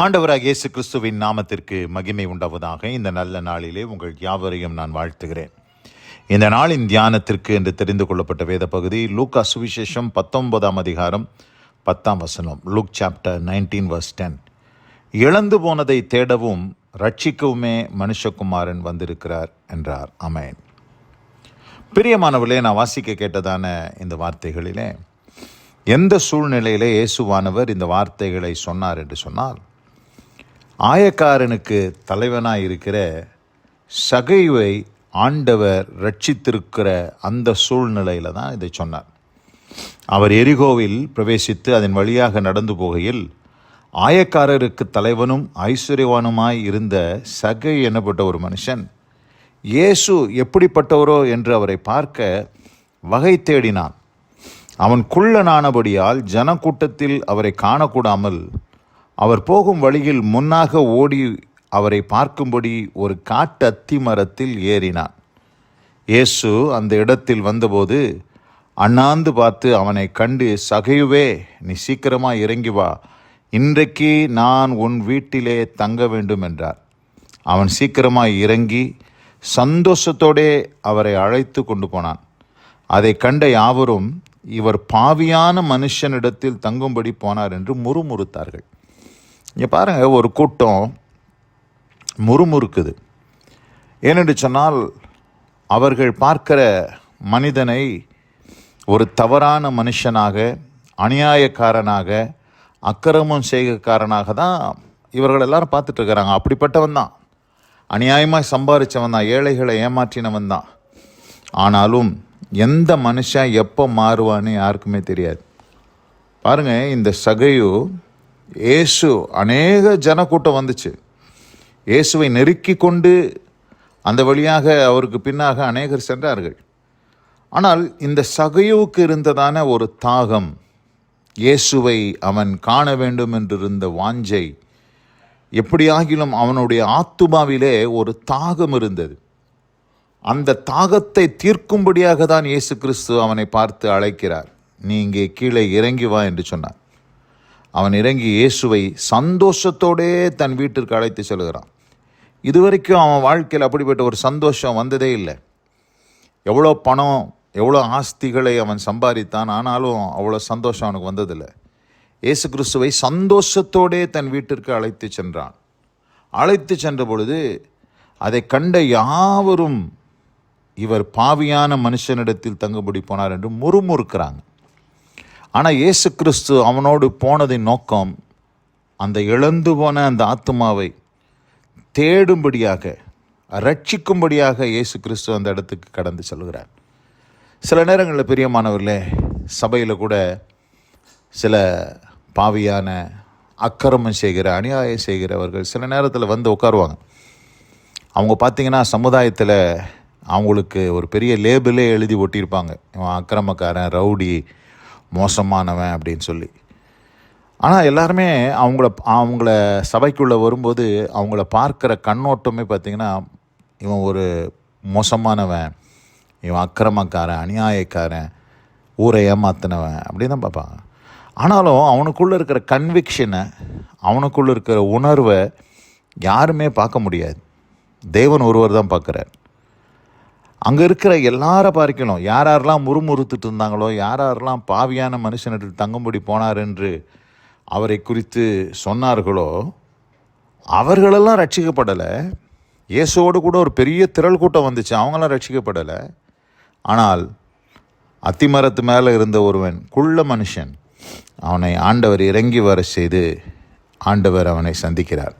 ஆண்டவராகிய இயேசு கிறிஸ்துவின் நாமத்திற்கு மகிமை உண்டாவதாக. இந்த நல்ல நாளிலே உங்கள் யாவரையும் நான் வாழ்த்துகிறேன். இந்த நாளின் தியானத்திற்கு என்று தெரிந்து கொள்ளப்பட்ட வேத பகுதி லூக்கா சுவிசேஷம் 19ஆம் அதிகாரம் 10ஆம் வசனம். Look chapter 19 verse 10. இழந்து போனதை தேடவும் ரட்சிக்கவுமே மனுஷகுமாரன் வந்திருக்கிறார் என்றார். ஆமென். பிரியமானவர்களே, நான் வாசிக்க கேட்டதான இந்த வார்த்தைகளிலே எந்த சூழ்நிலையிலே இயேசுவானவர் இந்த வார்த்தைகளை சொன்னார் என்று சொன்னால், ஆயக்காரனுக்கு தலைவனாய் இருக்கிற சகைவை ஆண்டவர் ரட்சித்திருக்கிற அந்த சூழ்நிலையில் தான் இதை சொன்னார். அவர் எரிகோவில் பிரவேசித்து அதன் வழியாக நடந்து போகையில் ஆயக்காரருக்கு தலைவனும் ஐஸ்வர்யவானுமாய் இருந்த சகை எனப்பட்ட ஒரு மனுஷன் இயேசு எப்படிப்பட்டவரோ என்று அவரை பார்க்க வகை தேடினான். அவன் குள்ளனானபடியால் ஜனக்கூட்டத்தில் அவரை காணக்கூடாமல் அவர் போகும் வழியில் முன்னாக ஓடி அவரை பார்க்கும்படி ஒரு காட்டு அத்தி மரத்தில் ஏறினான். இயேசு அந்த இடத்தில் வந்தபோது அண்ணாந்து பார்த்து அவனை கண்டு, சகையுவே, நீ சீக்கிரமாக இறங்கி வா, இன்றைக்கு நான் உன் வீட்டிலே தங்க வேண்டும் என்றார். அவன் சீக்கிரமாக இறங்கி சந்தோஷத்தோடே அவரை அழைத்து கொண்டு போனான். அதை கண்ட யாவரும், இவர் பாவியான மனுஷனிடத்தில் தங்கும்படி போனார் என்று முறுமுறுத்தார்கள். இங்கே பாருங்கள், ஒரு கூட்டம் முறுமுறுக்குது. ஏனென்று சொன்னால், அவர்கள் பார்க்கிற மனிதனை ஒரு தவறான மனுஷனாக, அநியாயக்காரனாக, அக்கிரமம் செய்கைக்காரனாக தான் இவர்கள் எல்லாரும் பார்த்துட்டு இருக்கிறாங்க. அப்படிப்பட்டவன் தான், அநியாயமாக சம்பாதிச்சவன் தான், ஏழைகளை ஏமாற்றினவன் தான். ஆனாலும் எந்த மனுஷன் எப்போ மாறுவான்னு யாருக்குமே தெரியாது. பாருங்கள், இந்த சகையு இயேசு, அநேக ஜனக்கூட்டம் வந்துச்சு, இயேசுவை நெருக்கி கொண்டு அந்த வழியாக அவருக்கு பின்னாக அநேகர் சென்றார்கள். ஆனால் இந்த சகையுவுக்கு இருந்ததான ஒரு தாகம், இயேசுவை அவன் காண வேண்டும் என்றிருந்த வாஞ்சை, எப்படியாகிலும் அவனுடைய ஆத்துமாவிலே ஒரு தாகம் இருந்தது. அந்த தாகத்தை தீர்க்கும்படியாக தான் இயேசு கிறிஸ்து அவனை பார்த்து அழைக்கிறார். நீ இங்கே கீழே இறங்கி வா என்று சொன்னார். அவன் இறங்கி இயேசுவை சந்தோஷத்தோடே தன் வீட்டிற்கு அழைத்து செல்கிறான். இதுவரைக்கும் அவன் வாழ்க்கையில் அப்படிப்பட்ட ஒரு சந்தோஷம் வந்ததே இல்லை. எவ்வளோ பணம், எவ்வளோ ஆஸ்திகளை அவன் சம்பாதித்தான், ஆனாலும் அவ்வளோ சந்தோஷம் அவனுக்கு வந்ததில்லை. இயேசு கிறிஸ்துவை சந்தோஷத்தோடே தன் வீட்டிற்கு அழைத்து சென்றான். அழைத்து சென்ற பொழுது அதை கண்ட யாவரும், இவர் பாவியான மனுஷனிடத்தில் தங்கும்படி போனார் என்று முறுமுறுக்கிறாங்க. ஆனால் இயேசு கிறிஸ்து அவனோடு போனதின் நோக்கம், அந்த இழந்து போன அந்த ஆத்மாவை தேடும்படியாக, ரட்சிக்கும்படியாக இயேசு கிறிஸ்து அந்த இடத்துக்கு கடந்து செல்கிறார். சில நேரங்களில் பிரியமானவர்களே, சபையில் கூட சில பாவியான, அக்கிரமம் செய்கிற, அநியாயம் செய்கிறவர்கள் சில நேரத்தில் வந்து உட்காருவாங்க. அவங்க பார்த்திங்கன்னா சமுதாயத்தில் அவங்களுக்கு ஒரு பெரிய லேபிளே எழுதி ஒட்டியிருப்பாங்க, இவன் அக்கிரமக்காரன், ரவுடி, மோசமானவன் அப்படின்னு சொல்லி. ஆனால் எல்லாருமே அவங்கள சபைக்குள்ளே வரும்போது அவங்கள பார்க்குற கண்ணோட்டமே பார்த்திங்கன்னா, இவன் ஒரு மோசமானவன், இவன் அக்கிரமக்காரன், அநியாயக்காரன், ஊரை ஏமாத்தினவன் அப்படி தான் பார்ப்பாங்க. ஆனாலும் அவனுக்குள்ளே இருக்கிற கன்விக்ஷனை, அவனுக்குள்ளே இருக்கிற உணர்வை யாருமே பார்க்க முடியாது. தேவன் ஒருவர் தான் பார்க்குறார். அங்கே இருக்கிற எல்லாரை பார்க்கணும், யாரெல்லாம் முறுமுறுத்துட்டு இருந்தாங்களோ, யாரெல்லாம் பாவியான மனுஷனிடத்தில் தங்கும்படி போனார் என்று அவரை குறித்து சொன்னார்களோ, அவர்களெல்லாம் ரட்சிக்கப்படலை. இயேசுவோடு கூட ஒரு பெரிய திரள் கூட்டம் வந்துச்சு, அவங்களாம் ரட்சிக்கப்படலை. ஆனால் அத்திமரத்து மேலே இருந்த ஒருவன், குள்ள மனுஷன், அவனை ஆண்டவர் இறங்கி வர செய்து ஆண்டவர் அவனை சந்திக்கிறார்.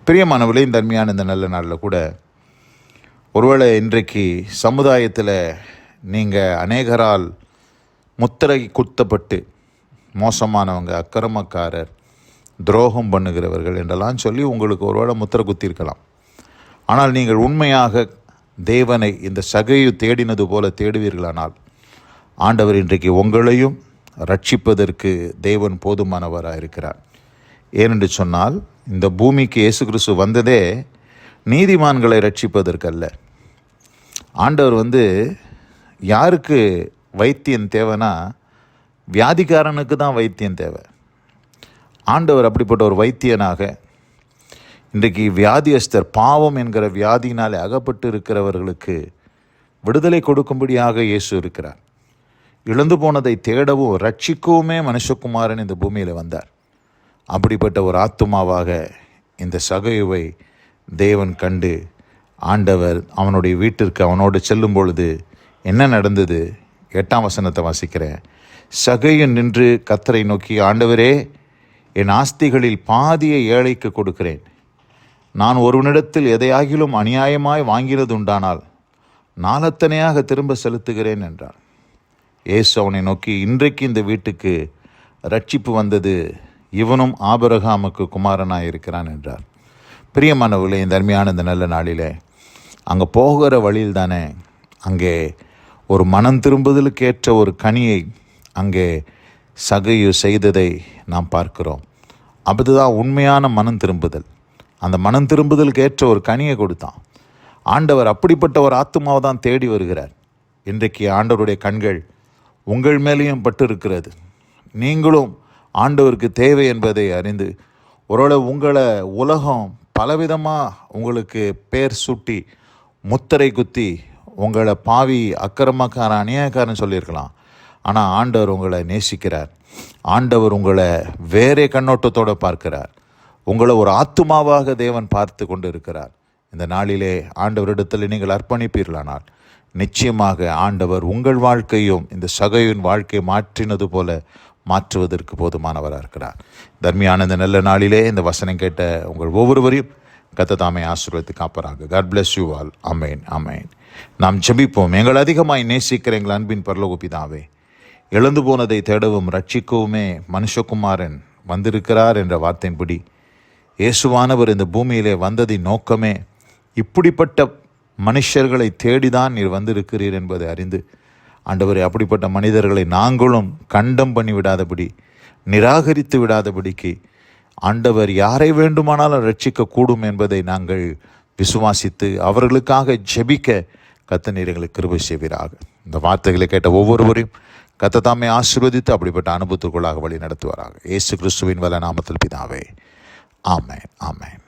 பிரியமானவர்களே, இந்த அருமையான இந்த நல்ல நாளில் கூட ஒருவேளை இன்றைக்கு சமுதாயத்தில் நீங்கள் அநேகரால் முத்திரை குத்தப்பட்டு மோசமானவங்க, அக்கிரமக்காரர், துரோகம் பண்ணுகிறவர்கள் என்றெல்லாம் சொல்லி உங்களுக்கு ஒருவேளை முத்திரை குத்திருக்கலாம். ஆனால் நீங்கள் உண்மையாக தேவனை இந்த சகையை தேடினது போல தேடுவீர்களானால், ஆண்டவர் இன்றைக்கு உங்களையும் ரட்சிப்பதற்கு தேவன் போதுமானவராக இருக்கிறார். ஏனென்று சொன்னால், இந்த பூமிக்கு இயேசு கிறிஸ்து வந்ததே நீதிமான்களை ரட்சிப்பதற்கல்ல. ஆண்டவர் யாருக்கு வைத்தியம் தேவைன்னா, வியாதிக்காரனுக்கு தான் வைத்தியம் தேவை. ஆண்டவர் அப்படிப்பட்ட ஒரு வைத்தியனாக இன்றைக்கு வியாதியஸ்தர் பாவம் என்கிற வியாதியினாலே அகப்பட்டு இருக்கிறவர்களுக்கு விடுதலை கொடுக்கும்படியாக இயேசு இருக்கிறார். இழந்து போனதை தேடவும் ரட்சிக்கவுமே மனுஷகுமாரன் இந்த பூமியில் வந்தார். அப்படிப்பட்ட ஒரு ஆத்துமாவாக இந்த சகையுவை தேவன் கண்டு ஆண்டவர் அவனுடைய வீட்டிற்கு அவனோடு செல்லும் பொழுது என்ன நடந்தது? 8ஆம் வசனத்தை வாசிக்கிறேன். சகையு நின்று கர்த்தரை நோக்கி, ஆண்டவரே, என் ஆஸ்திகளில் பாதியை ஏழைக்கு கொடுக்கிறேன். நான் ஒருவனிடத்தில் எதையாகிலும் அநியாயமாய் வாங்கினது உண்டானால் நாலத்தனையாக திரும்ப செலுத்துகிறேன் என்றார். இயேசு அவனை நோக்கி, இன்றைக்கு இந்த வீட்டுக்கு ரட்சிப்பு வந்தது, இவனும் ஆபிரகாமுக்கு குமாரனாய் இருக்கிறான் என்றார். பிரியமானவர்களே, இந்த அருமையான இந்த நல்ல நாளிலே அங்கே போகிற வழியில் தானே அங்கே ஒரு மனம் திரும்புதலுக்கு ஏற்ற ஒரு கனியை அங்கே சகையு செய்ததை நாம் பார்க்கிறோம். அதுதான் உண்மையான மனம் திரும்புதல். அந்த மனம் திரும்புதலுக்கு ஏற்ற ஒரு கனியை கொடுத்தான் ஆண்டவர். அப்படிப்பட்ட ஒரு ஆத்துமாவை தான் தேடி வருகிறார். இன்றைக்கு ஆண்டவருடைய கண்கள் உங்கள் மேலேயும் பட்டு இருக்கிறது. நீங்களும் ஆண்டவருக்கு தேவை என்பதை அறிந்து, ஒருவேளை உங்களை உலகம் பலவிதமாக உங்களுக்கு பேர் சுட்டி முத்திரை குத்தி உங்களை பாவி, அக்கிரமக்காரன், அநியாயக்காரன் சொல்லியிருக்கலாம். ஆனால் ஆண்டவர் உங்களை நேசிக்கிறார். ஆண்டவர் உங்களை வேறே கண்ணோட்டத்தோடு பார்க்கிறார். உங்களை ஒரு ஆத்துமாவாக தேவன் பார்த்து கொண்டு இருக்கிறார். இந்த நாளிலே ஆண்டவரிடத்தில் நீங்கள் அர்ப்பணிப்பீர்களானால் நிச்சயமாக ஆண்டவர் உங்கள் வாழ்க்கையும் இந்த சகையின் வாழ்க்கையை மாற்றினது போல மாற்றுவதற்கு போதுமானவராக இருக்கிறார். தர்மியான இந்த நல்ல நாளிலே இந்த வசனம் கேட்ட உங்கள் ஒவ்வொருவரையும் கர்த்தர் தாமே ஆசீர்வதித்து காப்பாராக. God bless you all. ஆமென், ஆமென். நாம் ஜெபிப்போம். எங்கள் அதிகமாய் நேசிக்கிற எங்கள் அன்பின் பரலோக பிதாவே, இழந்து போனதை தேடவும் ரட்சிக்கவுமே மனுஷகுமாரன் வந்திருக்கிறார் என்ற வார்த்தையின்படி இயேசுவானவர் இந்த பூமியிலே வந்ததின் நோக்கமே இப்படிப்பட்ட மனுஷர்களை தேடிதான் நீர் வந்திருக்கிறீர் என்பதை அறிந்து, ஆண்டவரே, அப்படிப்பட்ட மனிதர்களை நாங்களும் கண்டம் பண்ணி விடாதபடி, நிராகரித்து விடாதபடிக்கு ஆண்டவர் யாரை வேண்டுமானாலும் ரட்சிக்க கூடும் என்பதை நாங்கள் விசுவாசித்து அவர்களுக்காக ஜெபிக்க கர்த்தர் நீர் எங்களுக்கு கிருபை செய்வீராக. இந்த வார்த்தைகளை கேட்ட ஒவ்வொருவரையும் கர்த்தர் தாமே ஆசீர்வதித்து அப்படிப்பட்ட அனுபவத்துக்குள்ளாக வழி நடத்துவாராக. இயேசு கிறிஸ்துவின் வல்ல நாமத்தில் பிதாவே, ஆமென், ஆமென்.